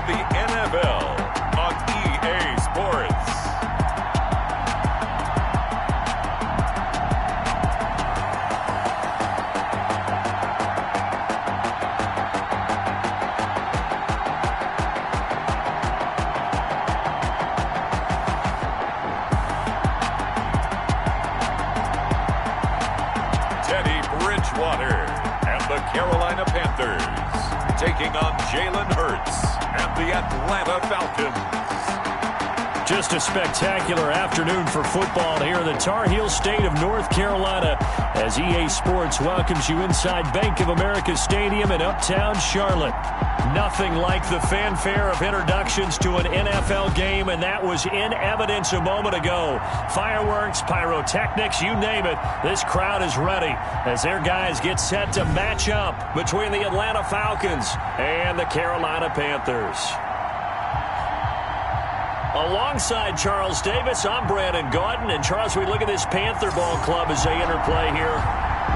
the NFL on EA Sports. And the Carolina Panthers taking on Jalen Hurts and the Atlanta Falcons. Just a spectacular afternoon for football here in the Tar Heel state of North Carolina as EA Sports welcomes you inside Bank of America Stadium in uptown Charlotte. Nothing like the fanfare of introductions to an NFL game, and that was in evidence a moment ago. Fireworks, pyrotechnics, you name it. This crowd is ready as their guys get set to match up between the Atlanta Falcons and the Carolina Panthers. Alongside Charles Davis, I'm Brandon Gaudin. And Charles, we look at this Panther ball club as they interplay here.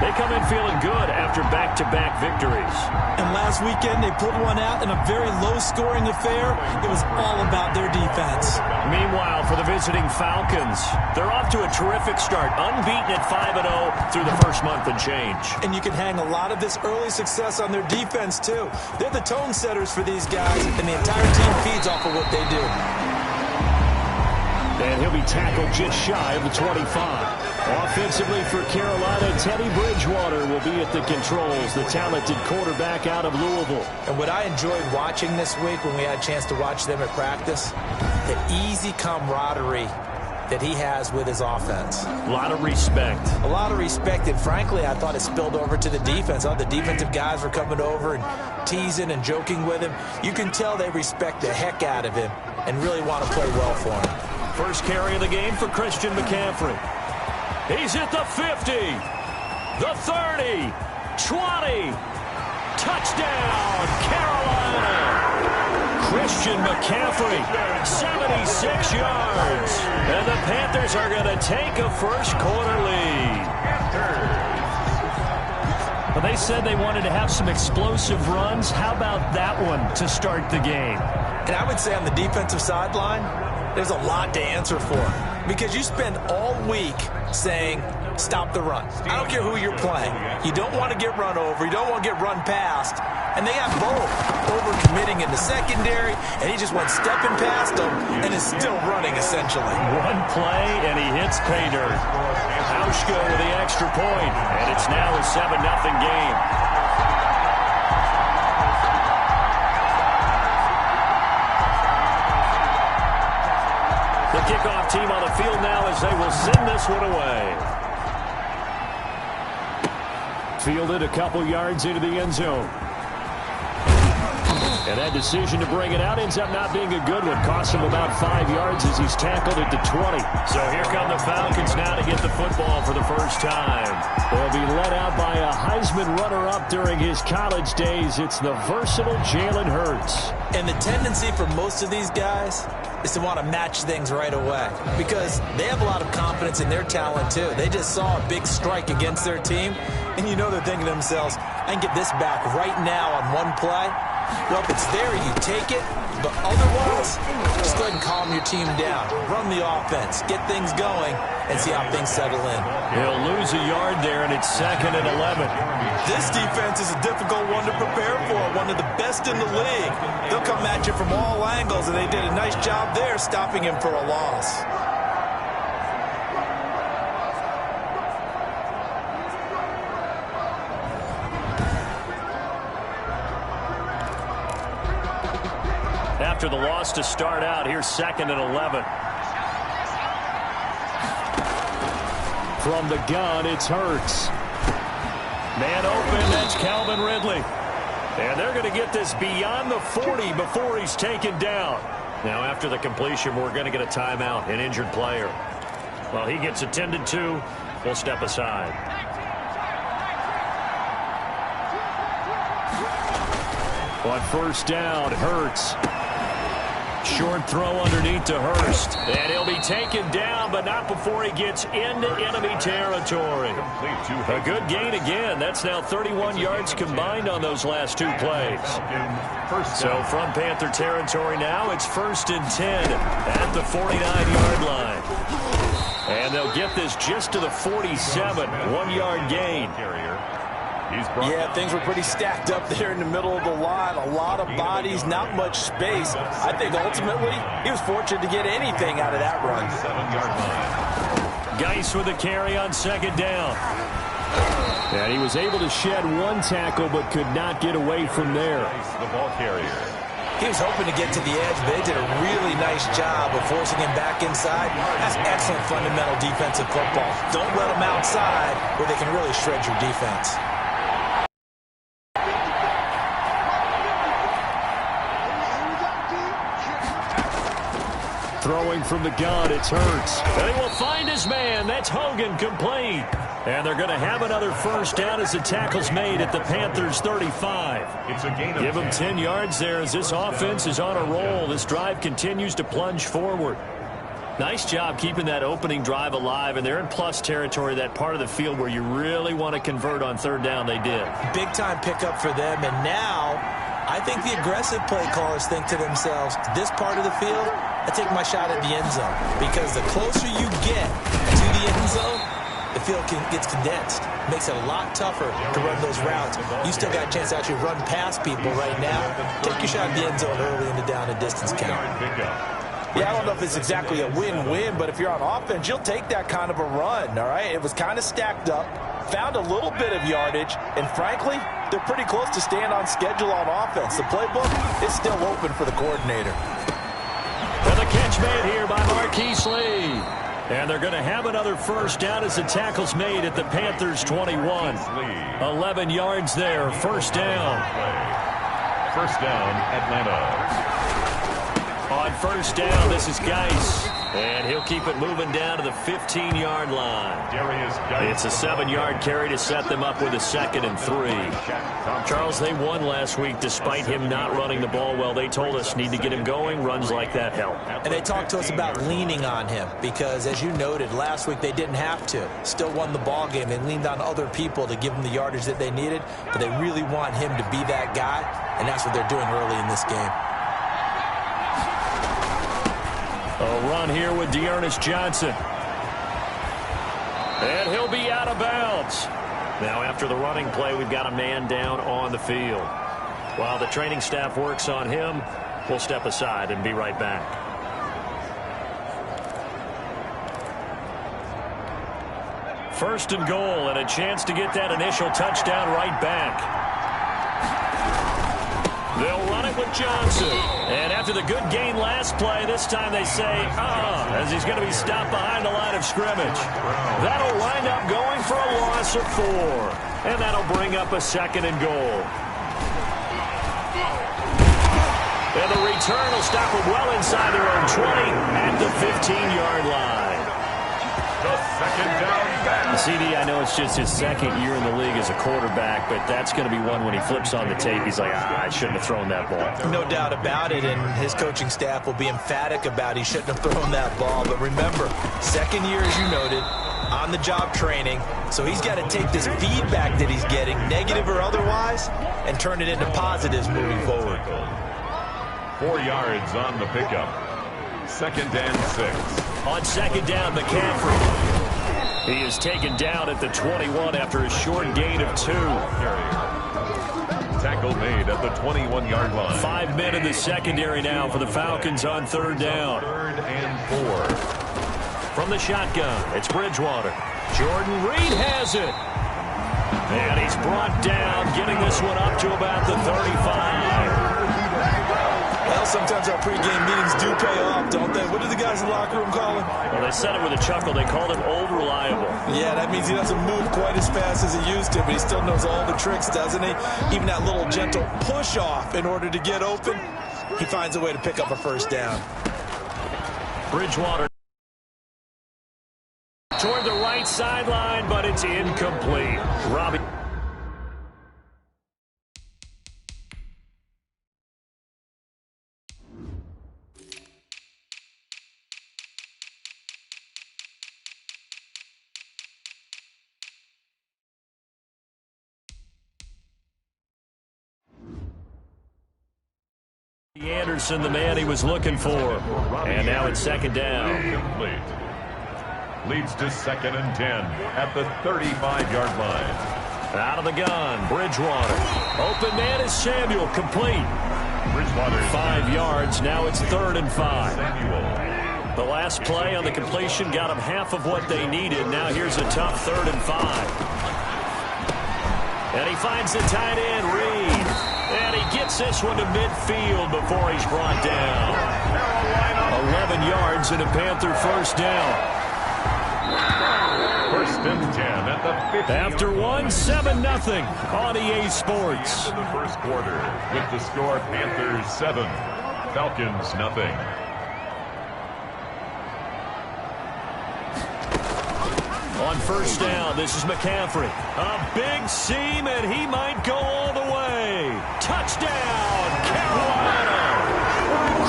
They come in feeling good after back-to-back victories. And last weekend, they pulled one out in a very low-scoring affair. It was all about their defense. Meanwhile, for the visiting Falcons, they're off to a terrific start, unbeaten at 5-0 through the first month and change. And you can hang a lot of this early success on their defense, too. They're the tone setters for these guys, and the entire team feeds off of what they do. And he'll be tackled just shy of the 25. Offensively for Carolina, Teddy Bridgewater will be at the controls, the talented quarterback out of Louisville. And what I enjoyed watching this week when we had a chance to watch them at practice, the easy camaraderie that he has with his offense. A lot of respect. A lot of respect, and frankly, I thought it spilled over to the defense. All the defensive guys were coming over and teasing and joking with him. You can tell they respect the heck out of him and really want to play well for him. First carry of the game for Christian McCaffrey. He's at the 50, the 30, 20. Touchdown, Carolina. Christian McCaffrey, 76 yards. And the Panthers are going to take a first-quarter lead. Well, they said they wanted to have some explosive runs. How about that one to start the game? And I would say on the defensive sideline, there's a lot to answer for because you spend all week saying, stop the run. I don't care who you're playing. You don't want to get run over. You don't want to get run past. And they have both over-committing in the secondary, and he just went stepping past them and is still running, essentially. One play, and he hits pay dirt. Hauschka with the extra point, and it's now a 7-0 game. The kickoff team on the field now as they will send this one away. Fielded a couple yards into the end zone. And that decision to bring it out ends up not being a good one. Costs him about 5 yards as he's tackled at the 20. So here come the Falcons now to get the football for the first time. They'll be led out by a Heisman runner-up during his college days. It's the versatile Jalen Hurts. And the tendency for most of these guys is to want to match things right away because they have a lot of confidence in their talent too. They just saw a big strike against their team, and you know they're thinking to themselves, I can get this back right now on one play. Well, if it's there, you take it, but otherwise, just go ahead and calm your team down. Run the offense, get things going, and see how things settle in. He'll lose a yard there, and it's 2nd and 11. This defense is a difficult one to prepare for, one of the best in the league. They'll come at you from all angles, and they did a nice job there stopping him for a loss. After the loss to start out, here's 2nd and 11. From the gun, it's Hurts. Man open, that's Calvin Ridley. And they're going to get this beyond the 40 before he's taken down. Now, after the completion, we're going to get a timeout, an injured player. While he gets attended to, we'll step aside. On first down, Hurts. Short throw underneath to Hurst. And he'll be taken down, but not before he gets into enemy territory. A good gain again. That's now 31 yards combined on those last two plays. So from Panther territory now, it's 1st and 10 at the 49-yard line. And they'll get this just to the 47, 1-yard gain. Yeah, things were pretty stacked up there in the middle of the line. A lot of bodies, not much space. I think ultimately he was fortunate to get anything out of that run. Geis with a carry on 2nd down. And he was able to shed one tackle but could not get away from there. The ball carrier. He was hoping to get to the edge, but they did a really nice job of forcing him back inside. That's excellent fundamental defensive football. Don't let them outside where they can really shred your defense. Throwing from the gun, it's Hurts. And he will find his man. That's Hogan, complete. And they're going to have another 1st down as the tackle's made at the Panthers' 35. It's a gain of Give them 10 yards there as this offense is on a roll. This drive continues to plunge forward. Nice job keeping that opening drive alive, and they're in plus territory, that part of the field where you really want to convert on 3rd down. They did. Big-time pickup for them, and now I think the aggressive play callers think to themselves, this part of the field, I take my shot at the end zone, because the closer you get to the end zone, the field gets condensed. Makes it a lot tougher to run those routes. You still got a chance to actually run past people right now. Take your shot at the end zone early in the down and distance count. Yeah, I don't know if it's exactly a win-win, but if you're on offense, you'll take that kind of a run, all right? It was kind of stacked up, found a little bit of yardage, and frankly, they're pretty close to staying on schedule on offense. The playbook is still open for the coordinator. And the catch made here by Marquise Lee. And they're going to have another 1st down as the tackle's made at the Panthers' 21. 11 yards there, 1st down. 1st down, Atlanta. On 1st down, this is Geis. And he'll keep it moving down to the 15-yard line. It's a 7-yard carry to set them up with a 2nd and 3. Charles, they won last week despite him not running the ball well. They told us need to get him going. Runs like that help. And they talked to us about leaning on him because, as you noted, last week they didn't have to. Still won the ball game. They leaned on other people to give them the yardage that they needed, but they really want him to be that guy, and that's what they're doing early in this game. A run here with Dearness Johnson. And he'll be out of bounds. Now after the running play, we've got a man down on the field. While the training staff works on him, we'll step aside and be right back. First and goal, and a chance to get that initial touchdown right back. They'll run it with Johnson. And after the good gain last play, this time they say, as he's going to be stopped behind the line of scrimmage. That'll wind up going for a loss of 4. And that'll bring up a 2nd and goal. And the return will stop them well inside their own 20 at the 15-yard line. The 2nd down back. CD, I know it's just his 2nd year in the league as a quarterback, but that's going to be one when he flips on the tape, he's like, I shouldn't have thrown that ball. No doubt about it, and his coaching staff will be emphatic about he shouldn't have thrown that ball. But remember, 2nd year, as you noted, on-the-job training, so he's got to take this feedback that he's getting, negative or otherwise, and turn it into positives moving forward. 4 yards on the pickup. 2nd and 6. On 2nd down, McCaffrey. He is taken down at the 21 after a short gain of 2. Tackle made at the 21-yard line. 5 men in the secondary now for the Falcons on 3rd down. 3rd and 4. From the shotgun, it's Bridgewater. Jordan Reed has it. And he's brought down, getting this one up to about the 35. Well, sometimes our pregame meetings do pay off, don't they? What do the guys in the locker room call him? Well, they said it with a chuckle. They called him Old Reliable. Yeah, that means he doesn't move quite as fast as he used to, but he still knows all the tricks, doesn't he? Even that little gentle push-off in order to get open, he finds a way to pick up a 1st down. Bridgewater toward the right sideline, but it's incomplete. Robbie. Anderson, the man he was looking for. And now it's second down. Complete. Leads to 2nd and 10 at the 35-yard line. Out of the gun, Bridgewater. Open man is Samuel, complete. Bridgewater 5 yards, now it's 3rd and 5. Samuel. The last play on the completion got them half of what they needed. Now here's a tough 3rd and 5. And he finds the tight end, Reed. And he gets this one to midfield before he's brought down. 11 yards and a Panther first down. 1st and 10 at the 50. After 7-0 on EA Sports. In the first quarter with the score Panthers 7, Falcons nothing. On first down, this is McCaffrey. A big seam, and he might go all the way. Touchdown, Carolina!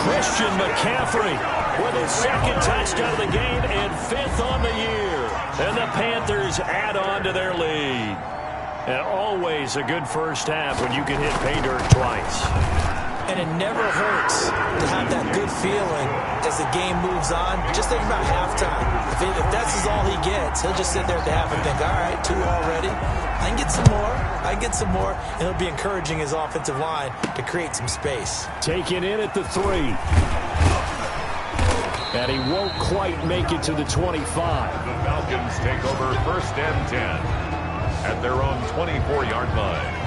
Christian McCaffrey with his 2nd touchdown of the game and 5th on the year. And the Panthers add on to their lead. And always a good first half when you can hit pay dirt twice. And it never hurts to have that good feeling as the game moves on. Just think about halftime. If that's all he gets, he'll just sit there at the half and think, all right, 2 already. I can get some more. I can get some more. And he'll be encouraging his offensive line to create some space. Taken in at the 3. And he won't quite make it to the 25. The Falcons take over 1st and 10 at their own 24-yard line.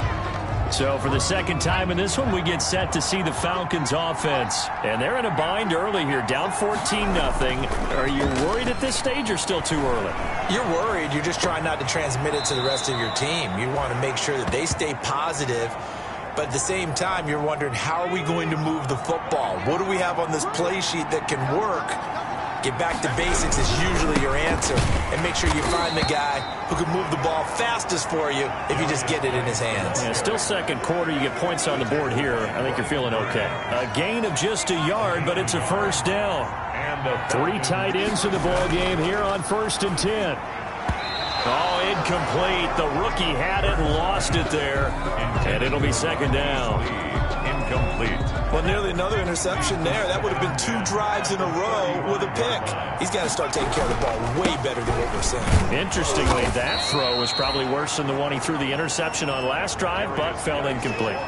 So for the 2nd time in this one, we get set to see the Falcons offense. And they're in a bind early here, down 14-0. Are you worried at this stage or still too early? You're worried. You're just trying not to transmit it to the rest of your team. You want to make sure that they stay positive. But at the same time, you're wondering, how are we going to move the football? What do we have on this play sheet that can work? Get back to basics is usually your answer. And make sure you find the guy who can move the ball fastest for you if you just get it in his hands. Yeah, still second quarter. You get points on the board here. I think you're feeling okay. A gain of just a yard, but it's a first down. And 3 tight ends in the ball game here on 1st and 10. Oh, incomplete. The rookie had it and lost it there. And it'll be 2nd down. Incomplete. Well, nearly another interception there. That would have been 2 drives in a row with a pick. He's got to start taking care of the ball way better than what we're seeing. Interestingly, that throw was probably worse than the one he threw the interception on last drive, but fell incomplete.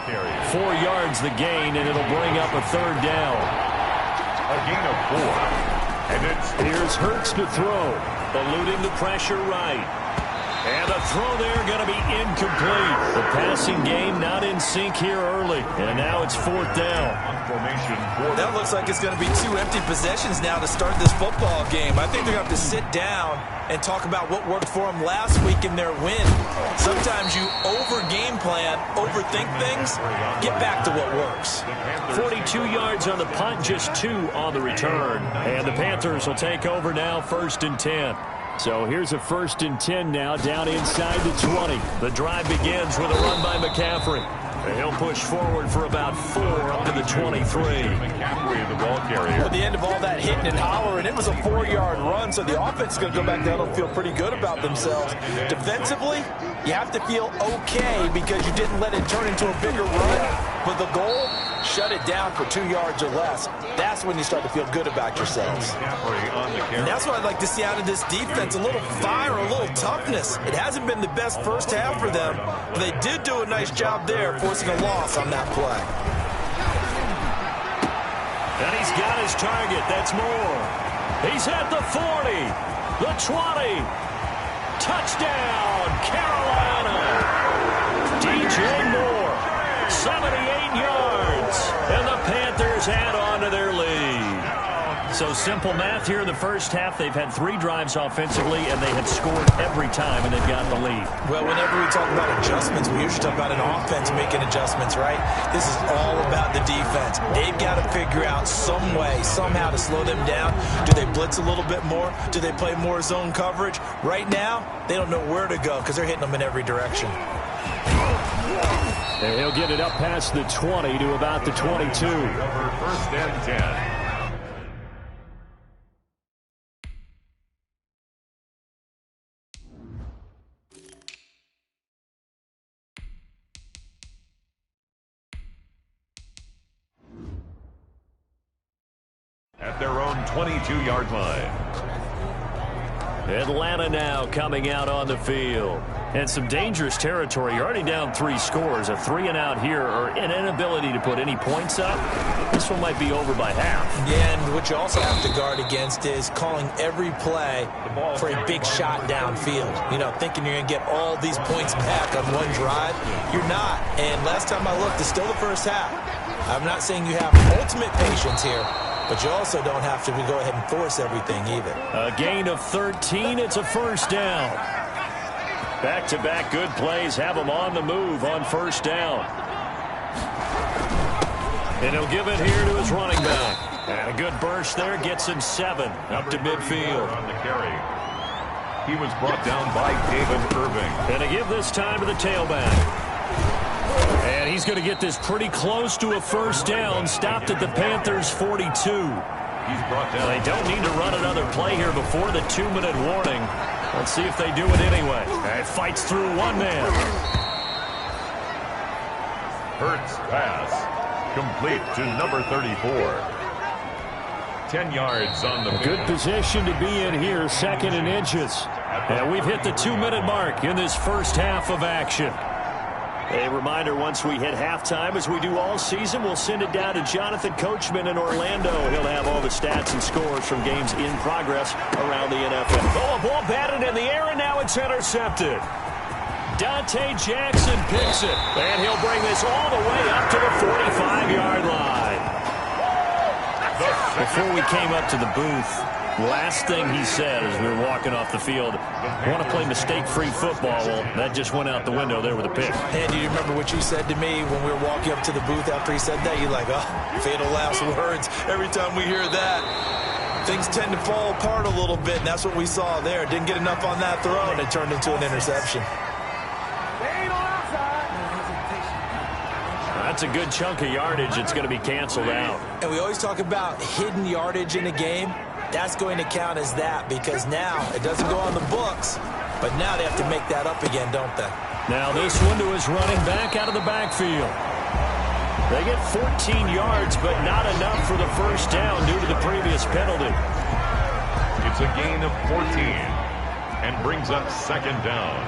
4 yards the gain, and it'll bring up a 3rd down. A gain of 4. And here's Hurts to throw, eluding the pressure right. And the throw there going to be incomplete. The passing game not in sync here early. And now it's 4th down. That looks like it's going to be 2 empty possessions now to start this football game. I think they're going to have to sit down and talk about what worked for them last week in their win. Sometimes you over-game plan, overthink things, get back to what works. 42 yards on the punt, just 2 on the return. And the Panthers will take over now, 1st and 10. So here's a 1st and 10 now, down inside the 20. The drive begins with a run by McCaffrey. And he'll push forward for about 4 up to the 23. McCaffrey, the ball carrier. At the end of all that hitting and hollering, it was a 4-yard run, so the offense is going to go back down and feel pretty good about themselves. Defensively, you have to feel okay because you didn't let it turn into a bigger run. But the goal, shut it down for 2 yards or less. That's when you start to feel good about yourselves. And that's what I'd like to see out of this defense, a little fire, a little toughness. It hasn't been the best first half for them, but they did do a nice job there, forcing a loss on that play. And he's got his target. That's Moore. He's at the 40, the 20. Touchdown, Carolina. DJ Moore, 78 yards. And the Panthers add on to their lead. So simple math here in the first half. They've had 3 drives offensively, and they have scored every time, and they've got the lead. Well, whenever we talk about adjustments, we usually talk about an offense making adjustments, right? This is all about the defense. They've got to figure out some way, somehow to slow them down. Do they blitz a little bit more? Do they play more zone coverage? Right now, they don't know where to go because they're hitting them in every direction. And he'll get it up past the 20 to about the 22. 1st and 10. their own 22-yard line. Atlanta now coming out on the field. And some dangerous territory. You're already down 3 scores. A 3-and-out here, or an inability to put any points up. This one might be over by half. Yeah, and what you also have to guard against is calling every play for a big shot downfield. You know, thinking you're going to get all these points back on one drive. You're not. And last time I looked, it's still the first half. I'm not saying you have ultimate patience here, but you also don't have to go ahead and force everything either. A gain of 13. It's a first down. Back-to-back good plays have him on the move on first down. And he'll give it here to his running back. And a good burst there gets him 7 up to midfield. On the carry. He was brought down by David Irving. And to give this time to the tailback. And he's going to get this pretty close to a first down. Stopped at the Panthers' 42. He's brought down. They don't need to run another play here before the 2-minute warning. Let's see if they do it anyway. And fights through one man. Hurts pass. Complete to number 34. 10 yards on the Good position to be in here, 2nd and inches. And we've hit the 2-minute mark in this first half of action. A reminder, once we hit halftime, as we do all season, we'll send it down to Jonathan Coachman in Orlando. He'll have all the stats and scores from games in progress around the NFL. Oh, a ball batted in the air, and now it's intercepted. Dante Jackson picks it, and he'll bring this all the way up to the 45-yard line. Before we came up to the booth, last thing he said as we were walking off the field, I want to play mistake-free football. Well, that just went out the window there with a pick. And do you remember what you said to me when we were walking up to the booth after he said that? You're like, oh, fatal last words. Every time we hear that, things tend to fall apart a little bit, and that's what we saw there. Didn't get enough on that throw, and it turned into an interception. That's a good chunk of yardage. It's going to be canceled out. And we always talk about hidden yardage in a game. That's going to count as that because now it doesn't go on the books, but now they have to make that up again, don't they? Now this one to his running back out of the backfield. They get 14 yards, but not enough for the first down due to the previous penalty. It's a gain of 14 and brings up 2nd down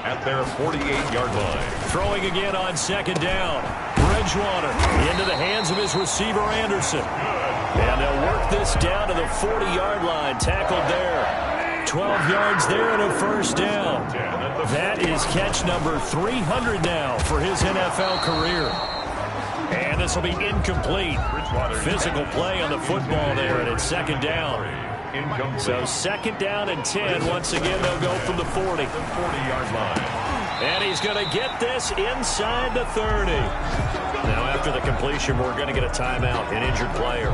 at their 48-yard line. Throwing again on 2nd down. Bridgewater into the hands of his receiver, Anderson. And they'll work this down to the 40-yard line. Tackled there. 12 yards there and a first down. That is catch number 300 now for his NFL career. And this will be incomplete. Physical play on the football there, and it's 2nd down. So 2nd down and 10. Once again, they'll go from the 40. 40-yard line. And he's going to get this inside the 30. Now, after the completion, we're going to get a timeout, an injured player.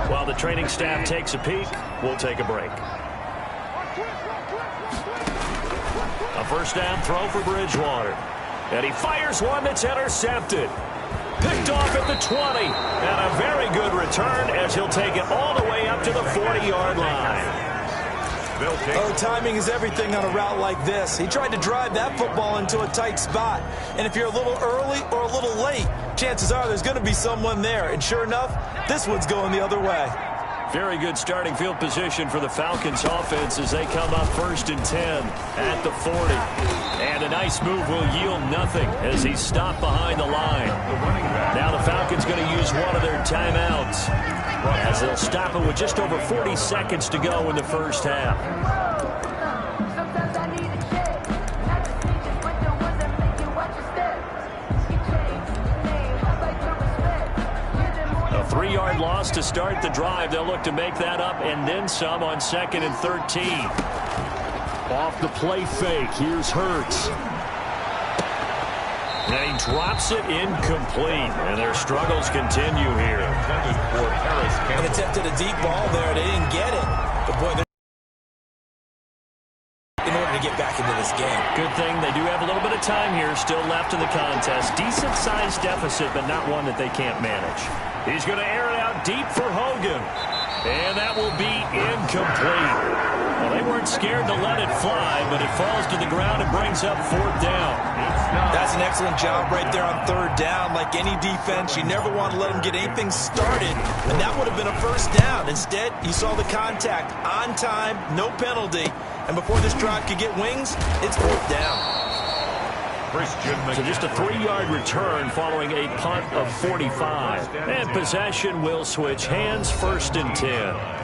While the training staff takes a peek, we'll take a break. A first down throw for Bridgewater. And he fires one that's intercepted. Picked off at the 20. And a very good return as he'll take it all the way up to the 40-yard line. Oh, timing is everything on a route like this. He tried to drive that football into a tight spot. And if you're a little early or a little late, chances are there's going to be someone there. And sure enough, this one's going the other way. Very good starting field position for the Falcons offense as they come up 1st and 10 at the 40. And a nice move will yield nothing as he's stopped behind the line. Now the Falcons going to use one of their timeouts as they'll stop it with just over 40 seconds to go in the first half. A 3-yard loss to start the drive. They'll look to make that up and then some on 2nd and 13. Off the play fake. Here's Hurts. And he drops it incomplete. And their struggles continue here. And attempted a deep ball there. They didn't get it. But boy, in order to get back into this game. Good thing they do have a little bit of time here still left in the contest. Decent-sized deficit, but not one that they can't manage. He's going to air it out deep for Hogan. And that will be incomplete. Well, they weren't bit scared to let it fly, but it falls to the ground and brings up 4th down. That's an excellent job right there on 3rd down. Like any defense, you never want to let them get anything started, and that would have been a 1st down. Instead, you saw the contact on time, no penalty, and before this drive could get wings, it's 4th down. So just a 3-yard return following a punt of 45. And possession will switch hands, 1st and 10.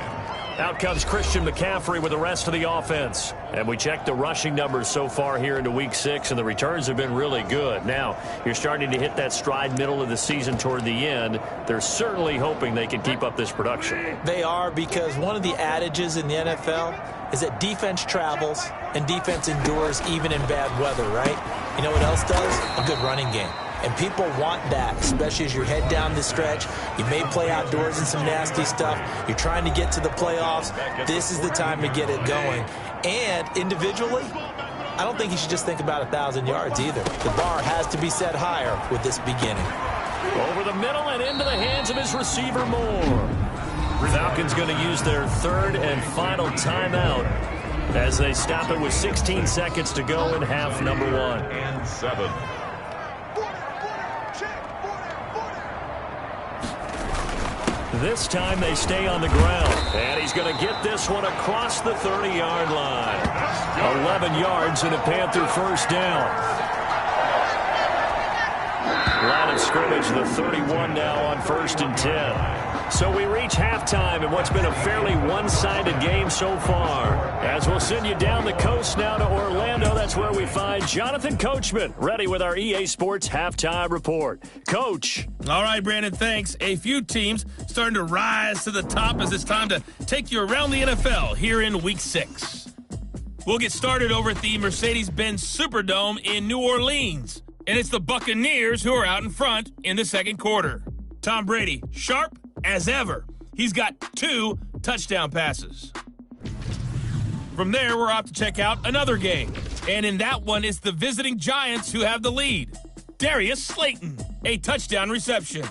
Out comes Christian McCaffrey with the rest of the offense. And we checked the rushing numbers so far here into Week 6, and the returns have been really good. Now, you're starting to hit that stride middle of the season toward the end. They're certainly hoping they can keep up this production. They are, because one of the adages in the NFL is that defense travels and defense endures even in bad weather, right? You know what else does? A good running game. And people want that, especially as you head down the stretch. You may play outdoors in some nasty stuff. You're trying to get to the playoffs. This is the time to get it going. And individually, I don't think you should just think about 1,000 yards either. The bar has to be set higher with this beginning. Over the middle and into the hands of his receiver, Moore. Falcons going to use their 3rd and final timeout as they stop it with 16 seconds to go in half number 1. And 7. This time they stay on the ground. And he's going to get this one across the 30-yard line. 11 yards and a Panther 1st down. Line of scrimmage, the 31 now on 1st and 10. So we reach halftime in what's been a fairly one-sided game so far. As we'll send you down the coast now to Orlando, that's where we find Jonathan Coachman, ready with our EA Sports Halftime Report. Coach. All right, Brandon, thanks. A few teams starting to rise to the top as it's time to take you around the NFL here in Week 6. We'll get started over at the Mercedes-Benz Superdome in New Orleans. And it's the Buccaneers who are out in front in the 2nd quarter. Tom Brady, sharp as ever. He's got 2 touchdown passes. From there, we're off to check out another game. And in that one, it's the visiting Giants who have the lead. Darius Slayton, a touchdown reception.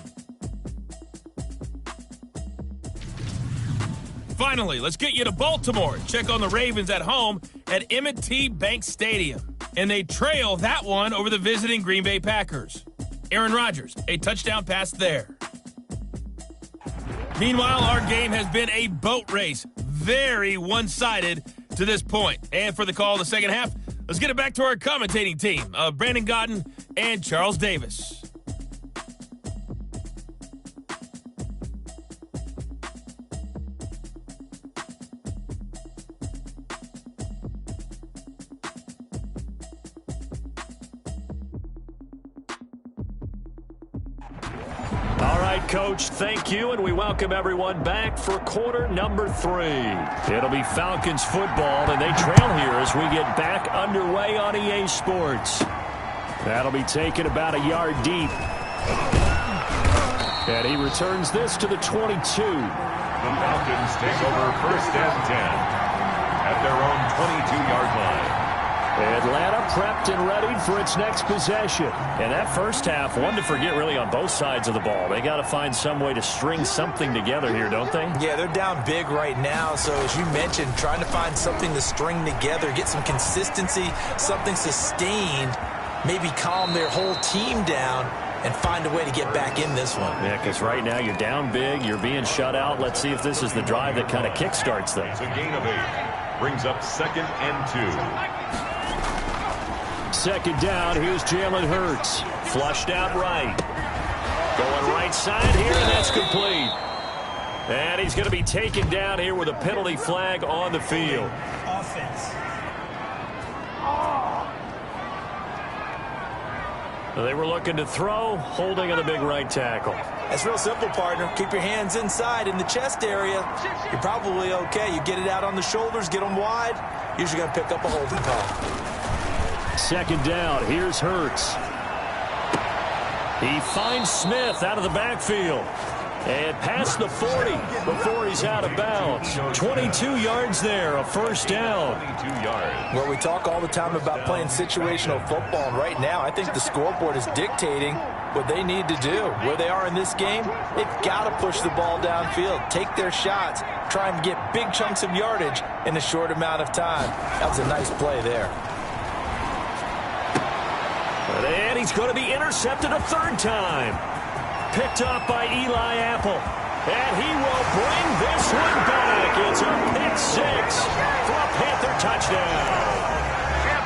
Finally, let's get you to Baltimore. Check on the Ravens at home at M&T Bank Stadium. And they trail that one over the visiting Green Bay Packers. Aaron Rodgers, a touchdown pass there. Meanwhile, our game has been a boat race. Very one-sided to this point. And for the call of the second half, let's get it back to our commentating team of Brandon Godden and Charles Davis. Coach, thank you, and we welcome everyone back for quarter number 3. It'll be Falcons football, and they trail here as we get back underway on EA Sports. That'll be taken about a yard deep. And he returns this to the 22. The Falcons take over 1st and 10 at their own 22-yard line. Atlanta prepped and ready for its next possession. And that first half, one to forget really on both sides of the ball. They got to find some way to string something together here, don't they? Yeah, they're down big right now. So as you mentioned, trying to find something to string together, get some consistency, something sustained, maybe calm their whole team down and find a way to get back in this one. Yeah, because right now you're down big, you're being shut out. Let's see if this is the drive that kind of kickstarts them. It's a gain of 8. Brings up 2nd and 2. 2nd down, here's Jalen Hurts. Flushed out right. Going right side here, and that's complete. And he's going to be taken down here with a penalty flag on the field. Offense. They were looking to throw, holding on the big right tackle. That's real simple, partner. Keep your hands inside in the chest area. You're probably okay. You get it out on the shoulders, get them wide. Usually going to pick up a holding call. 2nd down, here's Hurts. He finds Smith out of the backfield. And past the 40 before he's out of bounds. 22 yards there, a first down. 22 yards. Well, we talk all the time about playing situational football, and right now I think the scoreboard is dictating what they need to do. Where they are in this game, they've got to push the ball downfield, take their shots, try and get big chunks of yardage in a short amount of time. That was a nice play there. And he's going to be intercepted a third time. Picked up by Eli Apple. And he will bring this one back. It's a pick six for a Panther touchdown.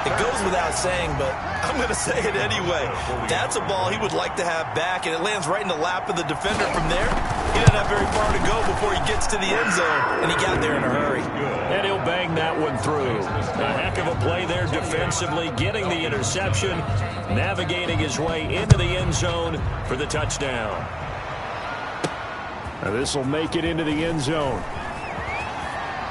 It goes without saying, but I'm going to say it anyway. That's a ball he would like to have back, and it lands right in the lap of the defender from there. He doesn't have very far to go before he gets to the end zone, and he got there in a hurry. And he'll bang that one through. A heck of a play there defensively, getting the interception, navigating his way into the end zone for the touchdown. Now this will make it into the end zone.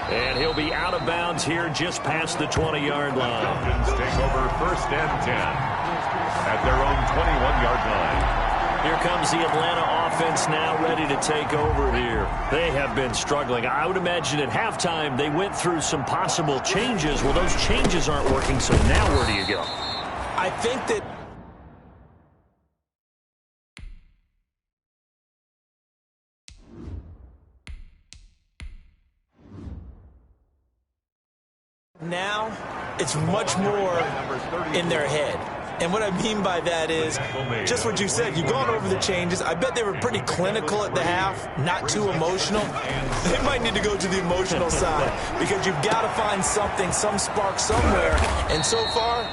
And he'll be out of bounds here just past the 20-yard line. Falcons take over first and 10 at their own 21-yard line. Here comes the Atlanta offense now ready to take over here. They have been struggling. I would imagine at halftime they went through some possible changes. Well, those changes aren't working, so now where do you go? I think that now it's much more in their head. And what I mean by that is just what you said. You've gone over the changes. I bet they were pretty clinical at the half, not too emotional. They might need to go to the emotional side because you've got to find something, some spark somewhere. And so far,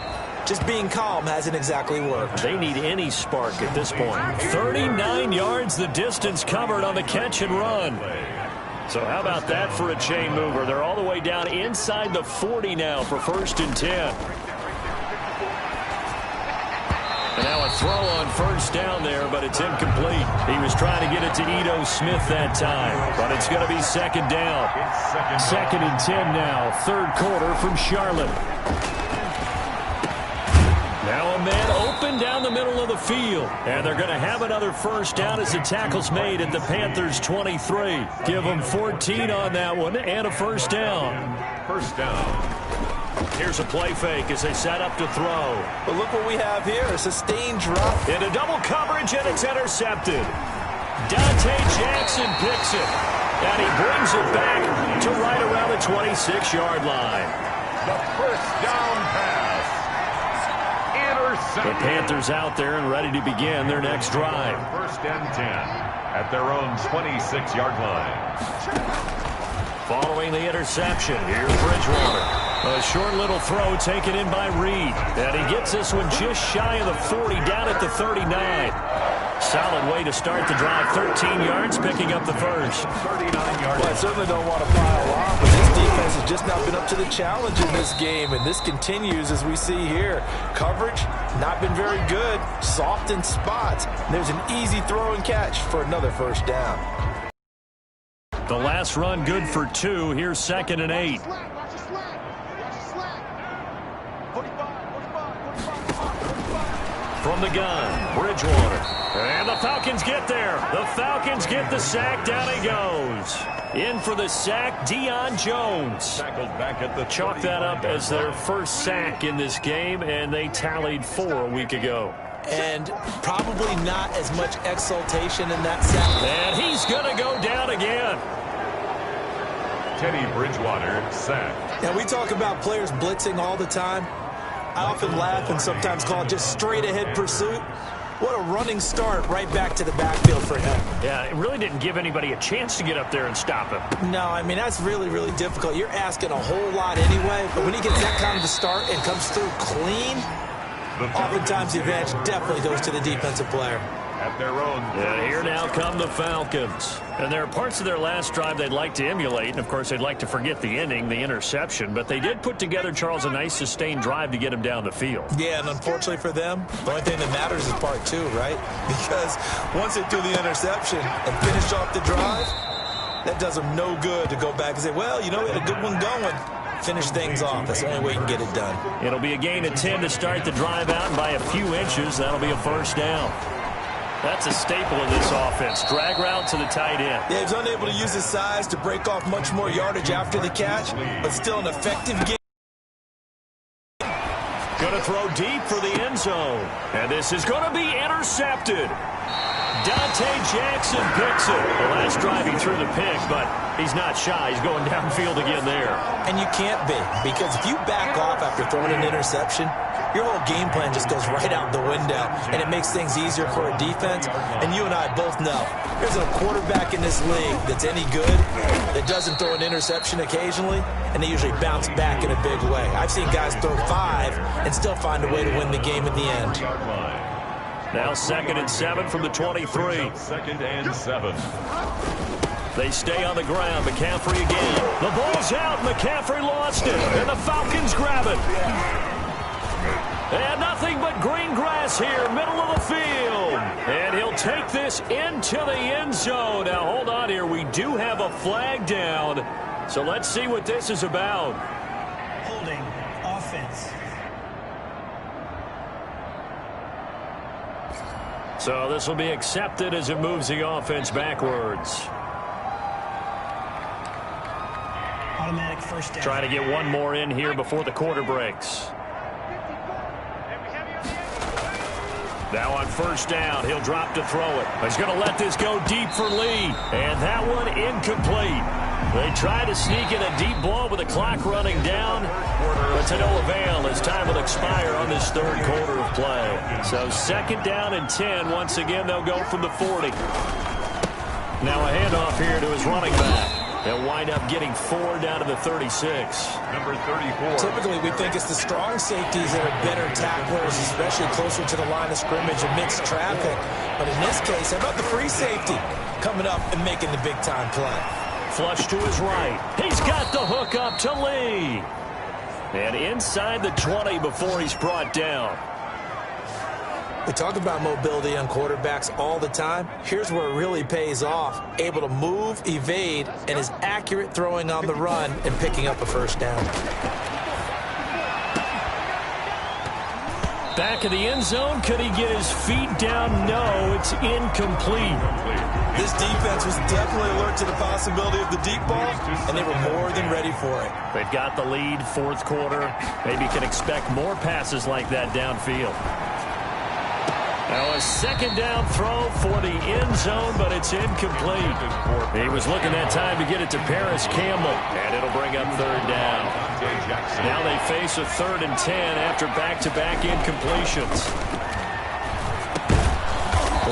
just being calm hasn't exactly worked. They need any spark at this point. 39 yards the distance covered on the catch and run. So how about that for a chain mover? They're all the way down inside the 40 now for first and 10. And now a throw on first down there, but it's incomplete. He was trying to get it to Ito Smith that time, but it's going to be second down. Second and 10 now, third quarter from Charlotte. Now a man open down the middle of the field. And they're going to have another first down as the tackle's made at the Panthers' 23. Give them 14 on that one and a first down. First down. Here's a play fake as they set up to throw. But look what we have here, a sustained drop. Into double coverage, and it's intercepted. Dante Jackson picks it. And he brings it back to right around the 26-yard line. The first down pass. The Panthers out there and ready to begin their next drive. First and 10 at their own 26-yard line. Following the interception, here's Bridgewater. A short little throw taken in by Reed. And he gets this one just shy of the 40, down at the 39. Solid way to start the drive. 13 yards, picking up the first. 39 yards. Well, I certainly don't want to pile on, but this defense has just not been up to the challenge in this game, and this continues as we see here. Coverage, not been very good. Soft in spots. There's an easy throw and catch for another first down. The last run good for 2. Here's second and 8. From the gun, Bridgewater. And the Falcons get there. The Falcons get the sack. Down he goes. In for the sack, Deion Jones. Tackled back at the Chalk that up as their first sack in this game, and they tallied 4 a week ago. And probably not as much exultation in that sack. And he's going to go down again. Teddy Bridgewater sacked. Now, we talk about players blitzing all the time. I often laugh and sometimes call it just straight-ahead pursuit. What a running start right back to the backfield for him. Yeah, it really didn't give anybody a chance to get up there and stop him. No, I mean, that's really, really difficult. You're asking a whole lot anyway, but when he gets that kind of a start and comes through clean, oftentimes the advantage definitely goes to the defensive player. At their own. And here now come the Falcons. And there are parts of their last drive they'd like to emulate. And, of course, they'd like to forget the ending, the interception. But they did put together, Charles, a nice sustained drive to get him down the field. Yeah, and unfortunately for them, the only thing that matters is part 2, right? Because once they do the interception and finish off the drive, that does them no good to go back and say, well, you know, we had a good one going. Finish things off. That's the only way you can get it done. It'll be a gain of 10 to start the drive out, and by a few inches, that'll be a first down. That's a staple in this offense. Drag route to the tight end. Yeah, he's unable to use his size to break off much more yardage after the catch, but still an effective game. Going to throw deep for the end zone. And this is going to be intercepted. Dante Jackson picks it. The last drive he threw the pick, but he's not shy. He's going downfield again there. And you can't be, because if you back off after throwing an interception, your whole game plan just goes right out the window, and it makes things easier for a defense. And you and I both know there's a quarterback in this league that's any good that doesn't throw an interception occasionally, and they usually bounce back in a big way. I've seen guys throw 5 and still find a way to win the game in the end. Now 2nd and 7 from the 23. 2nd and 7. They stay on the ground. McCaffrey again. The ball's out. McCaffrey lost it. And the Falcons grab it. And nothing but green grass here, middle of the field. And he'll take this into the end zone. Now, hold on here. We do have a flag down. So let's see what this is about. Holding offense. So this will be accepted as it moves the offense backwards. Automatic first down. Trying to get one more in here before the quarter breaks. Now on 1st down, he'll drop to throw it. He's going to let this go deep for Lee. And that one incomplete. They try to sneak in a deep ball with the clock running down. But to no avail as time will expire on this 3rd quarter of play. So 2nd down and 10. Once again, they'll go from the 40. Now a handoff here to his running back. They'll wind up getting 4 down to the 36. Number 34. Typically, we think it's the strong safeties that are better tacklers, especially closer to the line of scrimmage amidst traffic. But in this case, how about the free safety coming up and making the big-time play? Flush to his right. He's got the hook up to Lee. And inside the 20 before he's brought down. We talk about mobility on quarterbacks all the time. Here's where it really pays off. Able to move, evade, and is accurate throwing on the run and picking up a 1st down. Back of the end zone. Could he get his feet down? No, it's incomplete. This defense was definitely alert to the possibility of the deep ball, and they were more than ready for it. They've got the lead, 4th quarter. Maybe can expect more passes like that downfield. Now a 2nd down throw for the end zone, but it's incomplete. He was looking that time to get it to Paris Campbell, and it'll bring up 3rd down. Now they face a 3rd and 10 after back-to-back incompletions.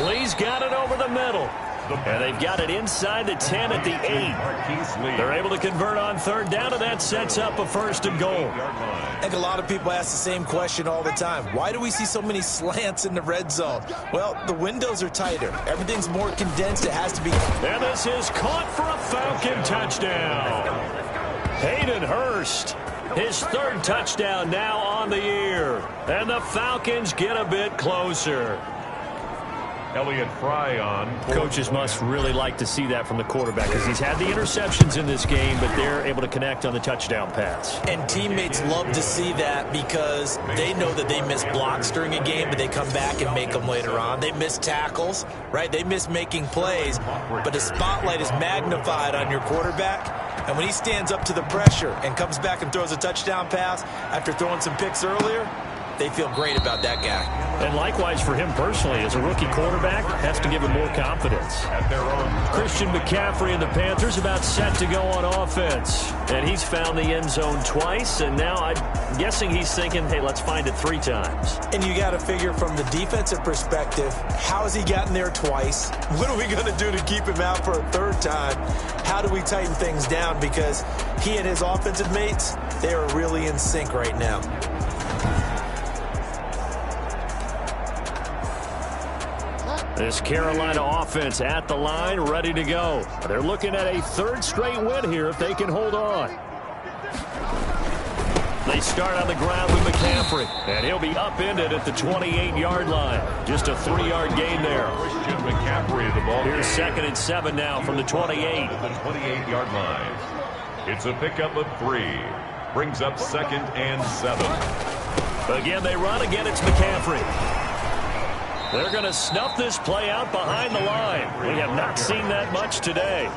Lee's got it over the middle. And they've got it inside the 10 at the 8. They're able to convert on 3rd down, and that sets up a 1st and goal. I think a lot of people ask the same question all the time. Why do we see so many slants in the red zone? Well, the windows are tighter. Everything's more condensed. It has to be. And this is caught for a Falcon touchdown. Hayden Hurst, his 3rd touchdown now on the year. And the Falcons get a bit closer. Elliott Fry on. Coaches must really like to see that from the quarterback because he's had the interceptions in this game, but they're able to connect on the touchdown pass. And teammates love to see that because they know that they miss blocks during a game, but they come back and make them later on. They miss tackles, right? They miss making plays, but the spotlight is magnified on your quarterback. And when he stands up to the pressure and comes back and throws a touchdown pass after throwing some picks earlier, they feel great about that guy. And likewise for him personally, as a rookie quarterback, has to give him more confidence. At their own. Christian McCaffrey and the Panthers about set to go on offense. And he's found the end zone twice, and now I'm guessing he's thinking, hey, let's find it 3 times. And you got to figure from the defensive perspective, how has he gotten there twice? What are we going to do to keep him out for a 3rd time? How do we tighten things down? Because he and his offensive mates, they are really in sync right now. This Carolina offense at the line, ready to go. They're looking at a 3rd straight win here if they can hold on. They start on the ground with McCaffrey, and he'll be upended at the 28-yard line. Just a 3-yard gain there. Christian McCaffrey, the ball. Here's 2nd and 7 now from the 28. The 28-yard line. It's a pickup of 3. Brings up 2nd and 7. Again, they run. Again, it's McCaffrey. They're going to snuff this play out behind the line. We have not seen that much today.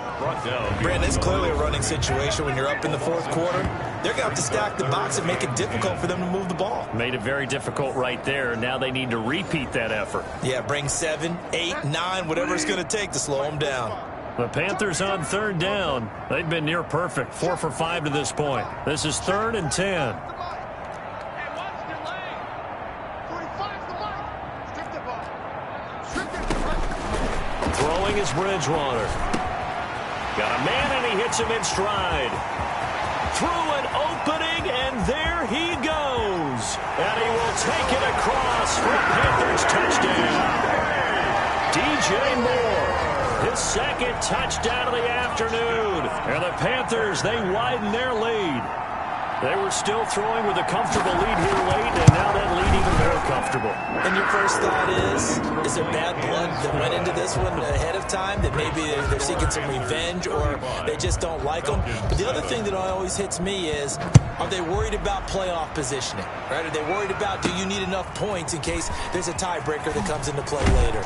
Brandon, it's clearly a running situation when you're up in the fourth quarter. They're going to have to stack the box and make it difficult for them to move the ball. Made it very difficult right there. Now they need to repeat that effort. Yeah, bring 7, 8, 9, whatever it's going to take to slow them down. The Panthers on third down. They've been near perfect, 4 for 5 to this point. This is 3rd and 10. Throwing is Bridgewater. Got a man, and he hits him in stride. Through an opening, and there he goes. And he will take it across for a Panthers touchdown. DJ Moore, his second touchdown of the afternoon. And the Panthers, they widen their lead. They were still throwing with a comfortable lead here late, and now that lead even more comfortable. And your first thought is there bad blood that went into this one ahead of time, that maybe they're seeking some revenge or they just don't like them? But the other thing that always hits me is, are they worried about playoff positioning? Right? Are they worried about, do you need enough points in case there's a tiebreaker that comes into play later?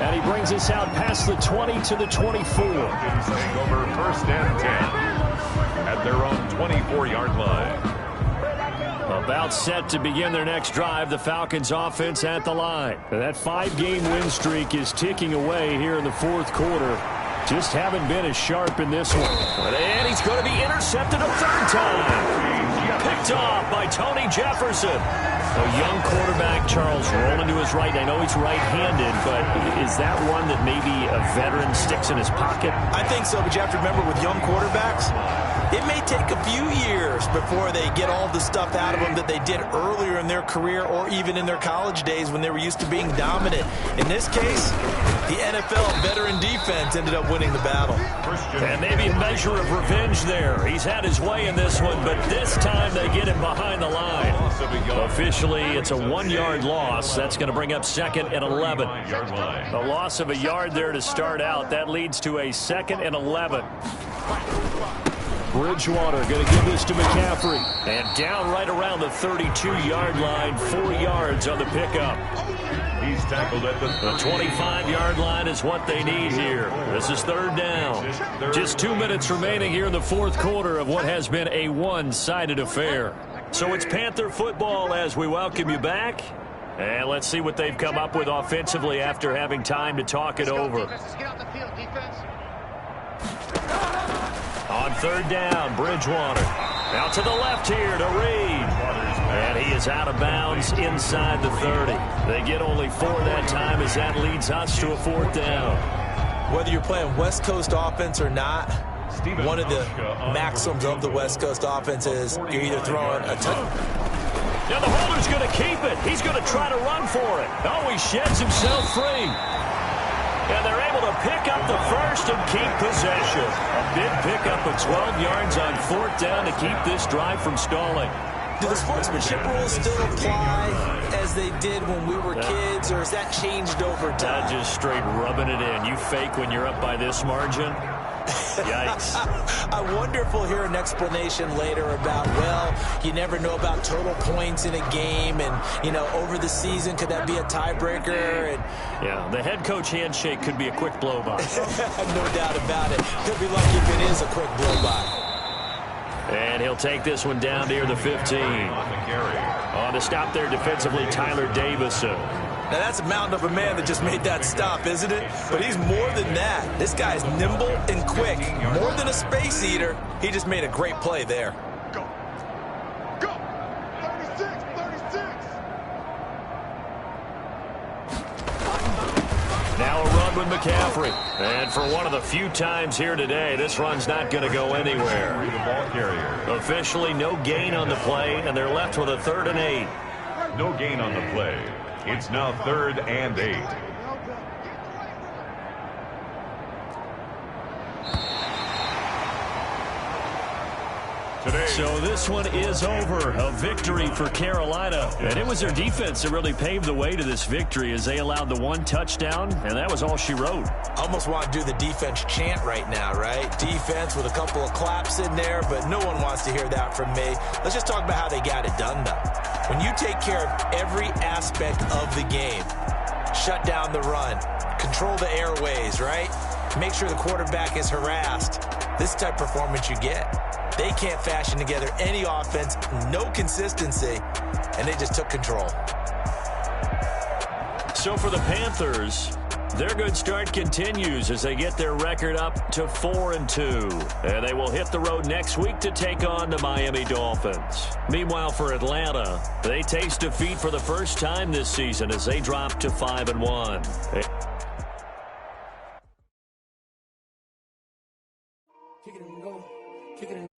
And he brings us out past the 20 to the 24. Saying over 1st and 10 at their own 24-yard line. About set to begin their next drive, the Falcons offense at the line. That 5-game win streak is ticking away here in the fourth quarter. Just haven't been as sharp in this one. And he's going to be intercepted a 3rd time. Picked off by Tony Jefferson. A young quarterback, Charles, rolling to his right. I know he's right-handed, but is that one that maybe a veteran sticks in his pocket? I think so, but you have to remember with young quarterbacks, it may take a few years before they get all the stuff out of them that they did earlier in their career or even in their college days when they were used to being dominant. In this case, the NFL veteran defense ended up winning the battle. And maybe a measure of revenge there. He's had his way in this one, but this time they get him behind the line. Officially, it's a 1-yard loss. That's going to bring up 2nd and 11. A loss of a yard there to start out. That leads to a 2nd and 11. Bridgewater going to give this to McCaffrey. And down right around the 32-yard line, 4 yards on the pickup. He's tackled at the 25-yard line is what they need here. This is 3rd down. Just 2 minutes remaining here in the fourth quarter of what has been a one-sided affair. So it's Panther football as we welcome you back. And let's see what they've come up with offensively after having time to talk it over. On 3rd down, Bridgewater. Out to the left here to Reed. And he is out of bounds inside the 30. They get only 4 that time as that leads us to a 4th down. Whether you're playing West Coast offense or not, one of the maxims of the West Coast offense is you're either throwing a touchdown. Now the holder's going to keep it. He's going to try to run for it. Oh, he sheds himself free. And they're able to pick up the first and keep possession. A big pickup of 12 yards on 4th down to keep this drive from stalling. Do the sportsmanship rules still apply as they did when we were kids, or has that changed over time? Just straight rubbing it in. You fake when you're up by this margin. Yikes. I wonder if we'll hear an explanation later about, well, you never know about total points in a game, and, you know, over the season, could that be a tiebreaker? And yeah, the head coach handshake could be a quick blow-by. No doubt about it. Could be lucky if it is a quick blow-by. And he'll take this one down near the 15. On the stop there defensively, Tyler Davison. Now, that's a mountain of a man that just made that stop, isn't it? But he's more than that. This guy's nimble and quick. More than a space eater. He just made a great play there. Go. Go. 36, 36. Now a run with McCaffrey. And for one of the few times here today, this run's not going to go anywhere. the ball carrier. Officially no gain on the play, and they're left with a 3rd and 8. No gain on the play. It's now 3rd and 8. Today. So this one is over. A victory for Carolina. And it was their defense that really paved the way to this victory as they allowed the 1 touchdown, and that was all she wrote. Almost want to do the defense chant right now, right? Defense with a couple of claps in there, but no one wants to hear that from me. Let's just talk about how they got it done, though. When you take care of every aspect of the game, shut down the run, control the airways, right? Make sure the quarterback is harassed. This type of performance you get. They can't fashion together any offense, no consistency, and they just took control. So for the Panthers, their good start continues as they get their record up to 4-2. And they will hit the road next week to take on the Miami Dolphins. Meanwhile, for Atlanta, they taste defeat for the first time this season as they drop to 5-1. Kick it and go. Kick it and